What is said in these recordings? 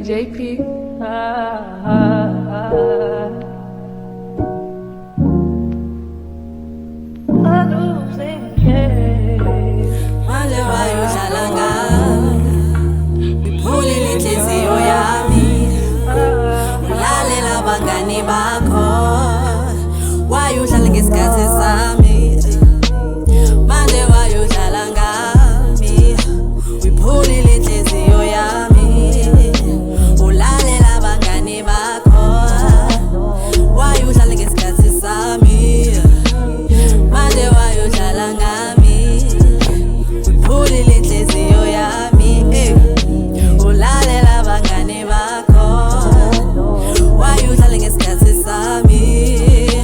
JP. Manje wayodlala ngami, ngiphulile inhliziyo yami, ulalela abangani bakho, wayodlala ngesikhathi sami. Manje wayodlala ngami, ngiphulile inhliziyo yami, ulalela abangani bakho, wayodlala ngesikhathi sami. Manje wayodlala ngami, ngiphulile inhliziyo yami, ulalela abangani bakho, wayodlala ngesikhathi sami.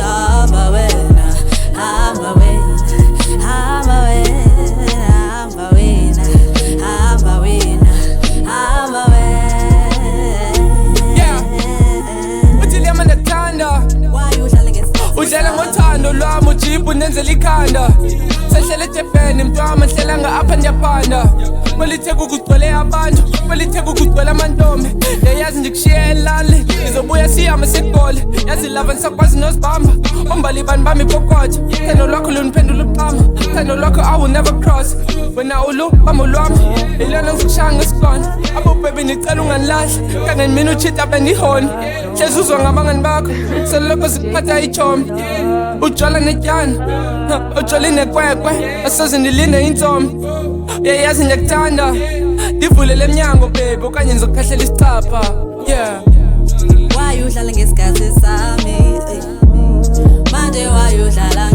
Hamba wena, hamba wena, hamba wena, hamba wena, hamba wena, hamba wena. Yeah, uthile mandakuthanda, Wayodlala ngesikhathi udlala ngothando lwami, ujiphu nenzela ikhanda. Sehlele eJapani mntwama, nhlela apha ndiyaphanda. Malitheka ukugcwele abantu, malitheka ukugcwele amantombi. Yayazi ndikushiye elali, izobuya siyama segoli. Yazi lava nisakwazi nozibamba, ombali bani bami ipokotha. Thando lwakho luniphendula uqama, thando lwakho I will never cross. Wena ulu bamba lwami, ilona ngizikushaya ngesikona. Abo baby ndicela unganilahli, kangani mina uchita bendihoni. Hlezi uzwa ngabangani bakho, selokho zikuphatha ichomi. Ujwala netyani, ujwala inekwekwe, asoze ndilinde intsombi. Uyayazi ndiyakuthanda, ndivulele emnyango baby, okanye ndizokukhahlela isichapha. Yeah, wayodlala ngesikhathi sami, manje wayodlala